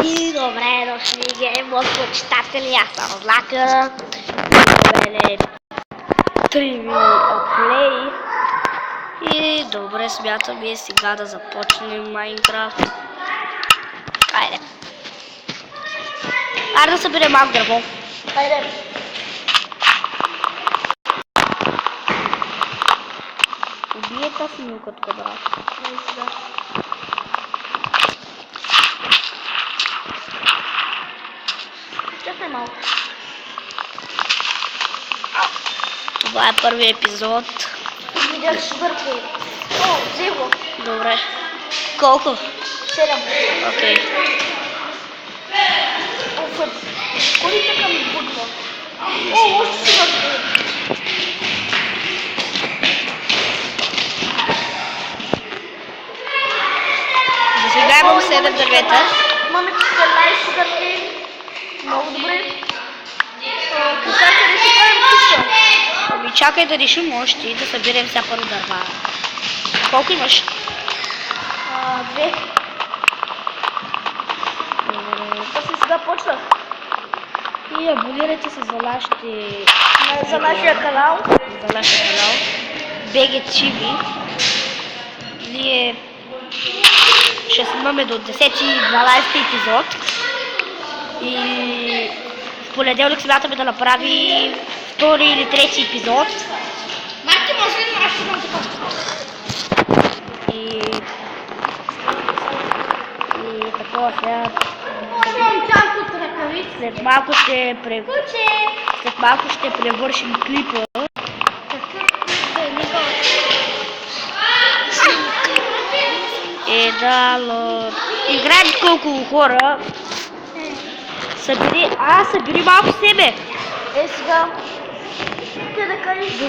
И добре дошли, геймбот почитатели, аз съм Злака. Това е Trivial Play. И добре, смятаме сега да започнем Майнкрафт. Айде. Айде да съберем малко дърво. Айде. Убие тази милка тук, брат. Ай сега. Чакай малко. Това е първият епизод. Видях швърки. О, взе го. Добре. Колко? 7. Окей. О, фът. Кой така ми бутва? О, още швърки. За сега имам 7 дървета. Имаме 14 швърки. Много добре. Чакай да си правим къща. Ами чакай да решим още и да съберем сега първо дърва. Колко имаш? 2. Това си сега почнах. И абонирайте се За нашия канал. за нашия канал BG TV. Ние ще снимаме до 10 и 12 епизод. И в понеделник смятаме да направи втори или трети епизод. Майки, може ли да разчитам така? И такова сега. Имам част от ръкавици. След малко ще превършим клипа. Играем с колко хора. Събери малко себе. Сега. Те да кажеш за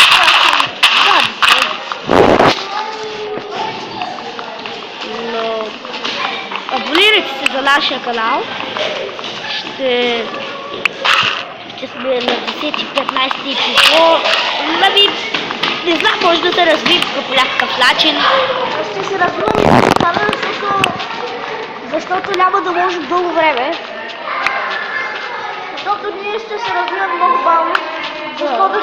Но абонирайте се за нашия канал. Ще сме на 10-15 епизод. Не знам, може да се развием по някакъв начин. Ще се развивам и канала, Защото няма да можем дълго време. защото ние ще се развиваме много бавно. Защото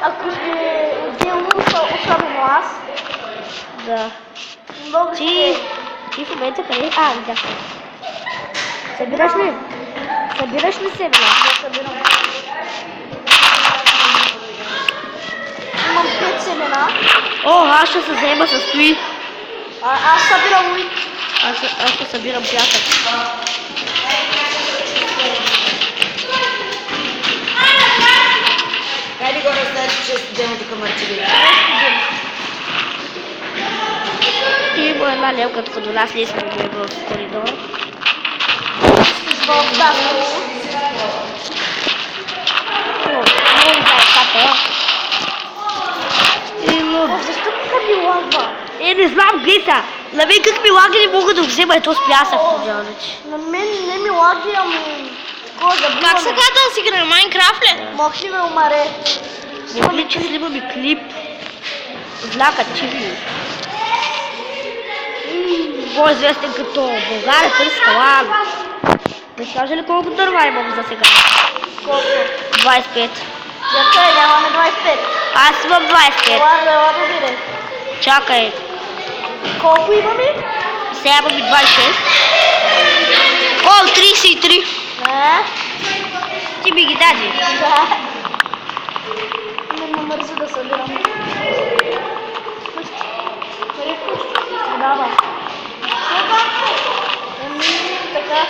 ако сме отделно, особено аз, Да. много Ти в момента къде? Видях. Събираш ли? Събираш ли себе? да събирам. Имам 5 семена. Аз ще се заема с той. Аз събирам уик. Аз ще събирам пясък. Хайде го раздаеш, че е студено тук мъртви. Има една лелка тук до нас, ние сме в коридора. Много Капа. защо тук ми лагва? Не знам, гледа. На мен как ми лаги не мога да взема ето с пясък. На мен не ми лаги, ами... Как се казва да си играе Майнкрафт ли? Мог ли ме умаре? Мога че снимаме клип. Злака TV. По-известен като Българец с скала. Не скажа ли колко дърва имам за сега? Колко? 25. Чакай, нямаме 25. Аз имам 25. Ела да биде. Чакай. Колко имаме? Сега имаме 26. 33. Ти ми ги даде. Да. Ме мързи да събирам. Вкъщи. Къде вкъщи? Дава. Така.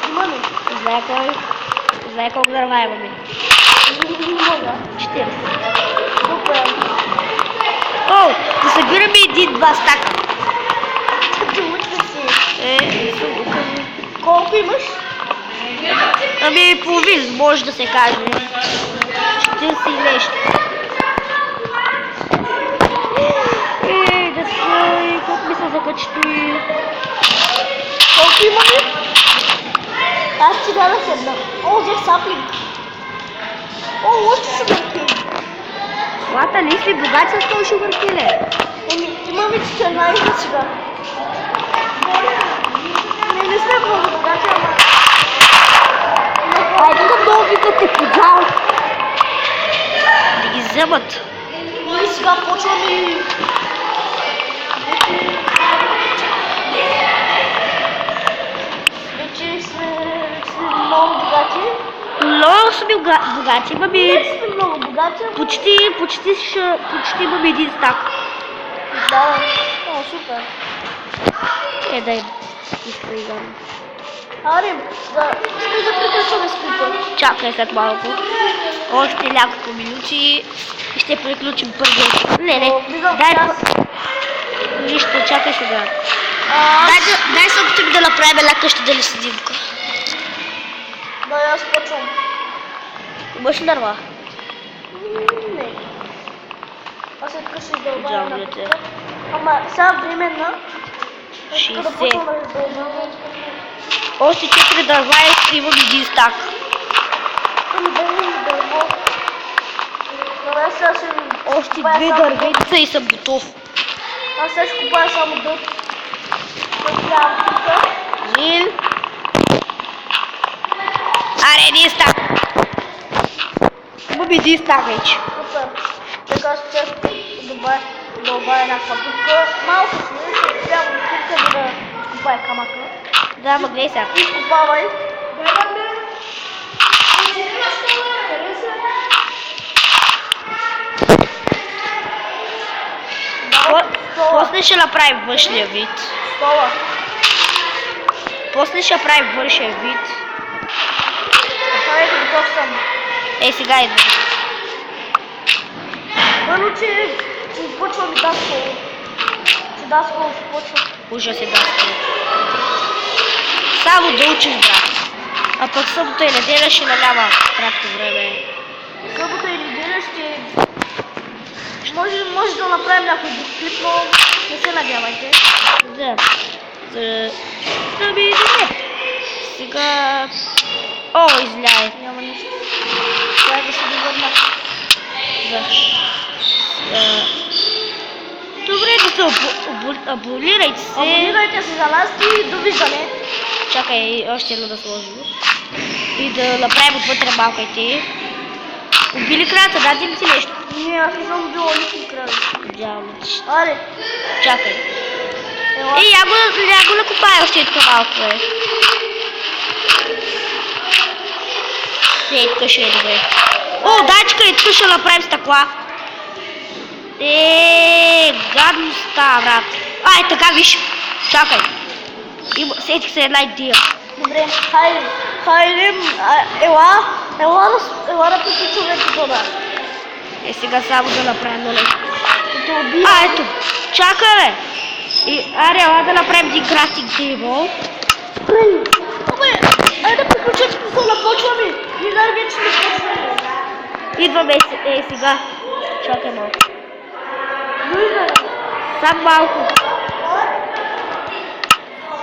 Снимаме. Знае колко дърва имаме. Не мога. 40. Супер. Да събираме 1-2 стака. Чумучка си. Колко имаш? Половин, може да се каже. 40 и нещо. Да се, как ми се закачи. Колко имаме? Аз ти дадах една. Взех саплинг. Още са върки. Лата, ние сме богати с този шугъркеле. Имаме 14 сега. Не сме много богати, ама... Айде да много викате поджал. Да ги вземат. Ние сега почваме... Вече сме много богати. Много сме богати, имаме... Не сме много богати. Почти имаме един стак. Да, о, супер. Дай изпригам. Аре, да приключваме с клипа. Чакай след малко. Още няколко минути и ще приключим първият. Не, дай... Нищо, чакай сега. Дай се опитам да направим една къща да ли седимка. Да, аз почвам. Имаш ли дърва? Не. Аз след къща издълбая на Джамлите. пътя. Ама сега временна. Тук да 60. почвам да издълбавам. Още 4 дърва и имам един стак. Ами да ми дърво. Добре, сега ще... Още купая 2 само дървеница и съм готов. дът. Аз сега ще купая само дът. Трябва тук. Жил. Аре, един стак. Имам един стак вече. Супер. Така ще добавя някаква дупка. Малко сме, ще трябва дупка да купая камъка. Да, ма гледай сега. Изкупавай. После ще направим външния вид. Стола. После ще правим външния вид. Така е, готов съм. Сега идва. Първо, че почвам и даскало. Че даскало почва. Ужас е даскал. Само да учиш, брат. А пък събота и неделя ще налява кратко време. Събота и неделя ще... Може да направим някой друг клип, но не се надявайте. Да. Да ми иде. Сега... О, изляй. Няма нищо. Трябва да се довърна. Да. Добре, да се абонирайте се. Абонирайте се за нас и довиждане. Чакай, още едно да сложим. И да направим отвътре малко и ти. Убили кралята, дадем ти нещо. Не, аз не съм била никакви крави. Идеално. Аре, Чакай. ела. Я го накопая още тук малко, бе. Тук ще е добре. О, дай, чакай, тук ще направим стъкла. Гадно става, брат. Ай, така, виж. Чакай. Сетих се една идея. Добре, хайде, ела да приключваме епизода. Сега само да направим долу. Ще те убия. Ето. Чакай, бе. Аре, ела да направим един крафтинг тейбъл. Абе, айде да приключим епизода, почваме. Ние дай вече не почваме. Идваме сега. Чакай малко. Довиждане. Сам малко.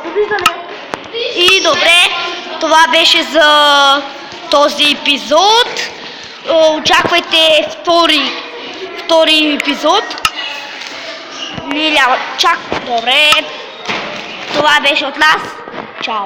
Довиждане. И добре, това беше за този епизод. Очаквайте втори епизод. Добре, това беше от нас. Чао.